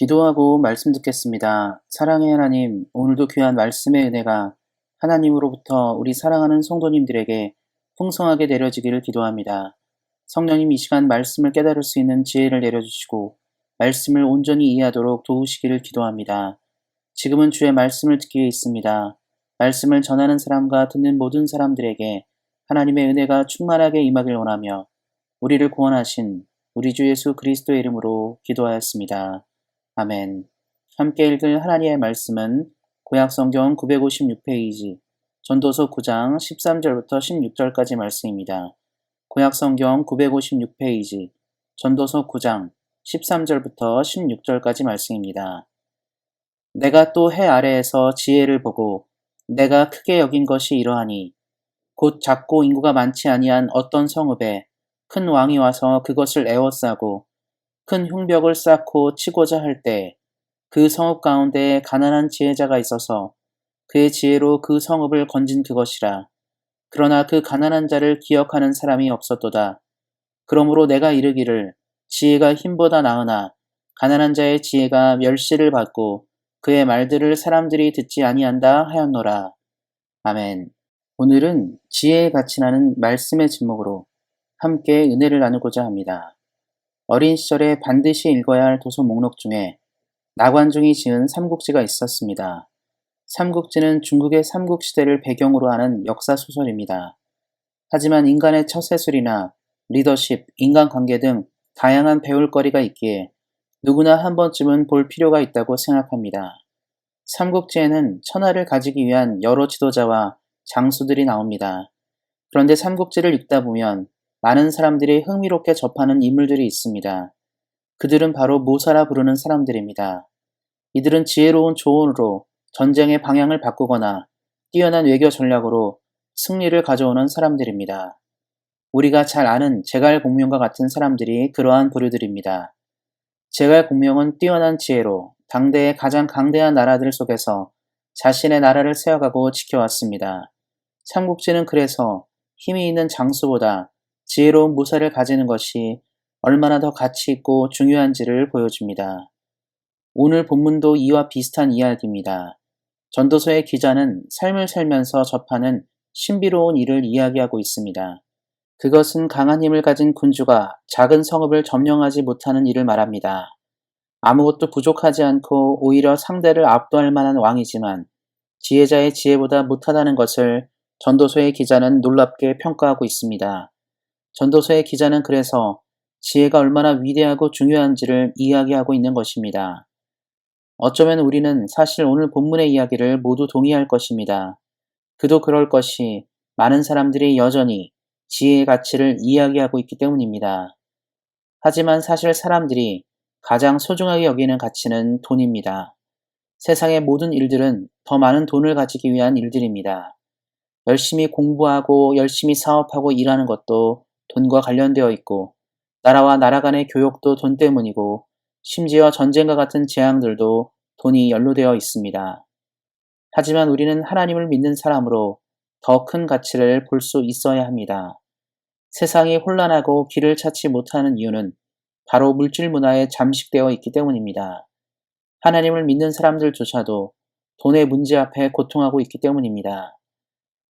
기도하고 말씀 듣겠습니다. 사랑의 하나님, 오늘도 귀한 말씀의 은혜가 하나님으로부터 우리 사랑하는 성도님들에게 풍성하게 내려지기를 기도합니다. 성령님 이 시간 말씀을 깨달을 수 있는 지혜를 내려주시고 말씀을 온전히 이해하도록 도우시기를 기도합니다. 지금은 주의 말씀을 듣기 위해 있습니다. 말씀을 전하는 사람과 듣는 모든 사람들에게 하나님의 은혜가 충만하게 임하길 원하며 우리를 구원하신 우리 주 예수 그리스도의 이름으로 기도하였습니다. 아멘. 함께 읽을 하나님의 말씀은 구약성경 956페이지 전도서 9장 13절부터 16절까지 말씀입니다. 구약성경 956페이지 전도서 9장 13절부터 16절까지 말씀입니다. 내가 또 해 아래에서 지혜를 보고 내가 크게 여긴 것이 이러하니 곧 작고 인구가 많지 아니한 어떤 성읍에 큰 왕이 와서 그것을 에워싸고 큰 흉벽을 쌓고 치고자 할 때 그 성읍 가운데 가난한 지혜자가 있어서 그의 지혜로 그 성읍을 건진 그것이라. 그러나 그 가난한 자를 기억하는 사람이 없었도다. 그러므로 내가 이르기를 지혜가 힘보다 나으나 가난한 자의 지혜가 멸시를 받고 그의 말들을 사람들이 듣지 아니한다 하였노라. 아멘. 오늘은 지혜의 가치 나는 말씀의 제목으로 함께 은혜를 나누고자 합니다. 어린 시절에 반드시 읽어야 할 도서 목록 중에 나관중이 지은 삼국지가 있었습니다. 삼국지는 중국의 삼국시대를 배경으로 하는 역사소설입니다. 하지만 인간의 처세술이나 리더십, 인간관계 등 다양한 배울거리가 있기에 누구나 한 번쯤은 볼 필요가 있다고 생각합니다. 삼국지에는 천하를 가지기 위한 여러 지도자와 장수들이 나옵니다. 그런데 삼국지를 읽다 보면 많은 사람들이 흥미롭게 접하는 인물들이 있습니다. 그들은 바로 모사라 부르는 사람들입니다. 이들은 지혜로운 조언으로 전쟁의 방향을 바꾸거나 뛰어난 외교 전략으로 승리를 가져오는 사람들입니다. 우리가 잘 아는 제갈공명과 같은 사람들이 그러한 부류들입니다. 제갈공명은 뛰어난 지혜로 당대의 가장 강대한 나라들 속에서 자신의 나라를 세워가고 지켜왔습니다. 삼국지는 그래서 힘이 있는 장수보다 지혜로운 모사를 가지는 것이 얼마나 더 가치 있고 중요한지를 보여줍니다. 오늘 본문도 이와 비슷한 이야기입니다. 전도서의 기자는 삶을 살면서 접하는 신비로운 일을 이야기하고 있습니다. 그것은 강한 힘을 가진 군주가 작은 성읍을 점령하지 못하는 일을 말합니다. 아무것도 부족하지 않고 오히려 상대를 압도할 만한 왕이지만 지혜자의 지혜보다 못하다는 것을 전도서의 기자는 놀랍게 평가하고 있습니다. 전도서의 기자는 그래서 지혜가 얼마나 위대하고 중요한지를 이야기하고 있는 것입니다. 어쩌면 우리는 사실 오늘 본문의 이야기를 모두 동의할 것입니다. 그도 그럴 것이 많은 사람들이 여전히 지혜의 가치를 이야기하고 있기 때문입니다. 하지만 사실 사람들이 가장 소중하게 여기는 가치는 돈입니다. 세상의 모든 일들은 더 많은 돈을 가지기 위한 일들입니다. 열심히 공부하고 열심히 사업하고 일하는 것도 돈과 관련되어 있고 나라와 나라 간의 교역도 돈 때문이고 심지어 전쟁과 같은 재앙들도 돈이 연루되어 있습니다. 하지만 우리는 하나님을 믿는 사람으로 더 큰 가치를 볼 수 있어야 합니다. 세상이 혼란하고 길을 찾지 못하는 이유는 바로 물질 문화에 잠식되어 있기 때문입니다. 하나님을 믿는 사람들조차도 돈의 문제 앞에 고통하고 있기 때문입니다.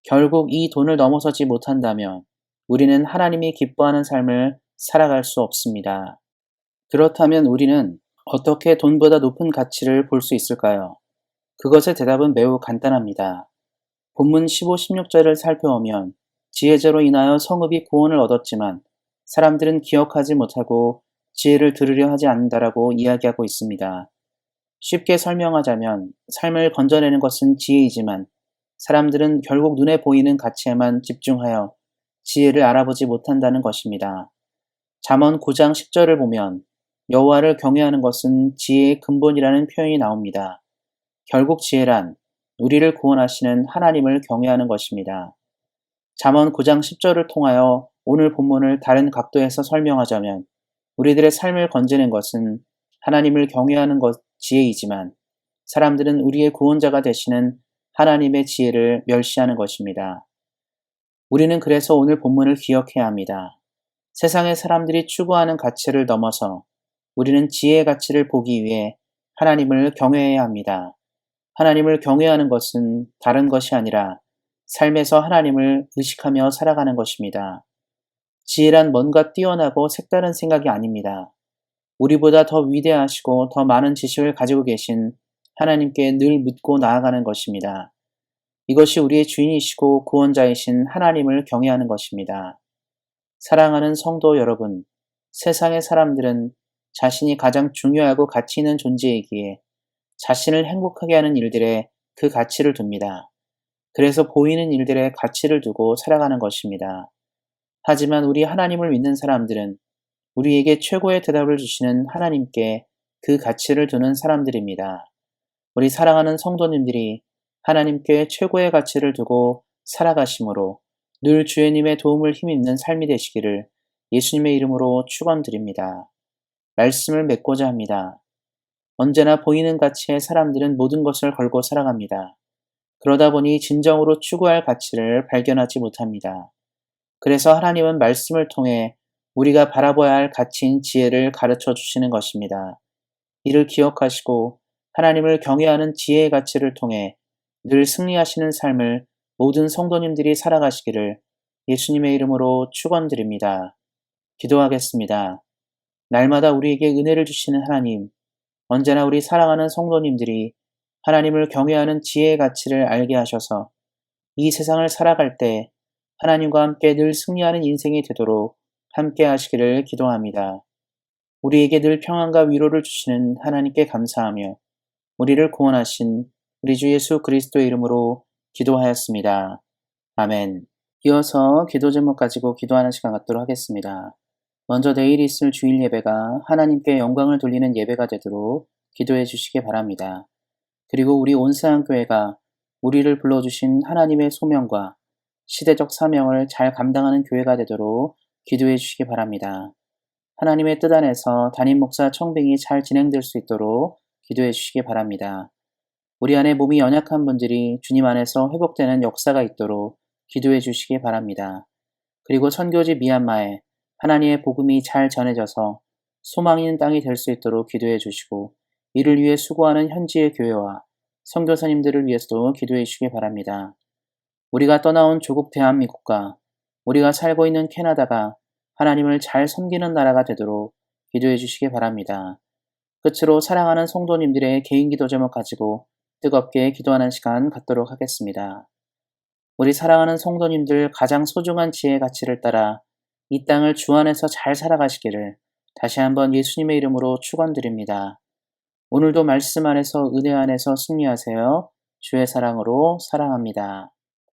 결국 이 돈을 넘어서지 못한다면 우리는 하나님이 기뻐하는 삶을 살아갈 수 없습니다. 그렇다면 우리는 어떻게 돈보다 높은 가치를 볼 수 있을까요? 그것의 대답은 매우 간단합니다. 본문 15, 16절을 살펴보면 지혜자로 인하여 성읍이 구원을 얻었지만 사람들은 기억하지 못하고 지혜를 들으려 하지 않는다라고 이야기하고 있습니다. 쉽게 설명하자면 삶을 건져내는 것은 지혜이지만 사람들은 결국 눈에 보이는 가치에만 집중하여 지혜를 알아보지 못한다는 것입니다. 잠언 9장 10절을 보면 여호와를 경외하는 것은 지혜의 근본이라는 표현이 나옵니다. 결국 지혜란 우리를 구원하시는 하나님을 경외하는 것입니다. 잠언 9장 10절을 통하여 오늘 본문을 다른 각도에서 설명하자면 우리들의 삶을 건지는 것은 하나님을 경외하는 것 지혜이지만 사람들은 우리의 구원자가 되시는 하나님의 지혜를 멸시하는 것입니다. 우리는 그래서 오늘 본문을 기억해야 합니다. 세상의 사람들이 추구하는 가치를 넘어서 우리는 지혜의 가치를 보기 위해 하나님을 경외해야 합니다. 하나님을 경외하는 것은 다른 것이 아니라 삶에서 하나님을 의식하며 살아가는 것입니다. 지혜란 뭔가 뛰어나고 색다른 생각이 아닙니다. 우리보다 더 위대하시고 더 많은 지식을 가지고 계신 하나님께 늘 묻고 나아가는 것입니다. 이것이 우리의 주인이시고 구원자이신 하나님을 경외하는 것입니다. 사랑하는 성도 여러분, 세상의 사람들은 자신이 가장 중요하고 가치 있는 존재이기에 자신을 행복하게 하는 일들에 그 가치를 둡니다. 그래서 보이는 일들에 가치를 두고 살아가는 것입니다. 하지만 우리 하나님을 믿는 사람들은 우리에게 최고의 대답을 주시는 하나님께 그 가치를 두는 사람들입니다. 우리 사랑하는 성도님들이 하나님께 최고의 가치를 두고 살아가심으로 늘 주님의 도움을 힘입는 삶이 되시기를 예수님의 이름으로 축원드립니다. 말씀을 맺고자 합니다. 언제나 보이는 가치의 사람들은 모든 것을 걸고 살아갑니다. 그러다 보니 진정으로 추구할 가치를 발견하지 못합니다. 그래서 하나님은 말씀을 통해 우리가 바라봐야 할 가치인 지혜를 가르쳐 주시는 것입니다. 이를 기억하시고 하나님을 경외하는 지혜의 가치를 통해 늘 승리하시는 삶을 모든 성도님들이 살아가시기를 예수님의 이름으로 축원드립니다. 기도하겠습니다. 날마다 우리에게 은혜를 주시는 하나님, 언제나 우리 사랑하는 성도님들이 하나님을 경외하는 지혜의 가치를 알게 하셔서 이 세상을 살아갈 때 하나님과 함께 늘 승리하는 인생이 되도록 함께 하시기를 기도합니다. 우리에게 늘 평안과 위로를 주시는 하나님께 감사하며 우리를 구원하신 우리 주 예수 그리스도의 이름으로 기도하였습니다. 아멘. 이어서 기도 제목 가지고 기도하는 시간 갖도록 하겠습니다. 먼저 내일 있을 주일 예배가 하나님께 영광을 돌리는 예배가 되도록 기도해 주시기 바랍니다. 그리고 우리 온사랑교회가 우리를 불러주신 하나님의 소명과 시대적 사명을 잘 감당하는 교회가 되도록 기도해 주시기 바랍니다. 하나님의 뜻 안에서 담임 목사 청빙이 잘 진행될 수 있도록 기도해 주시기 바랍니다. 우리 안에 몸이 연약한 분들이 주님 안에서 회복되는 역사가 있도록 기도해 주시기 바랍니다. 그리고 선교지 미얀마에 하나님의 복음이 잘 전해져서 소망 있는 땅이 될 수 있도록 기도해 주시고 이를 위해 수고하는 현지의 교회와 선교사님들을 위해서도 기도해 주시기 바랍니다. 우리가 떠나온 조국 대한민국과 우리가 살고 있는 캐나다가 하나님을 잘 섬기는 나라가 되도록 기도해 주시기 바랍니다. 끝으로 사랑하는 성도님들의 개인 기도 제목 가지고 뜨겁게 기도하는 시간 갖도록 하겠습니다. 우리 사랑하는 성도님들 가장 소중한 지혜의 가치를 따라 이 땅을 주 안에서 잘 살아가시기를 다시 한번 예수님의 이름으로 축원드립니다. 오늘도 말씀 안에서 은혜 안에서 승리하세요. 주의 사랑으로 사랑합니다.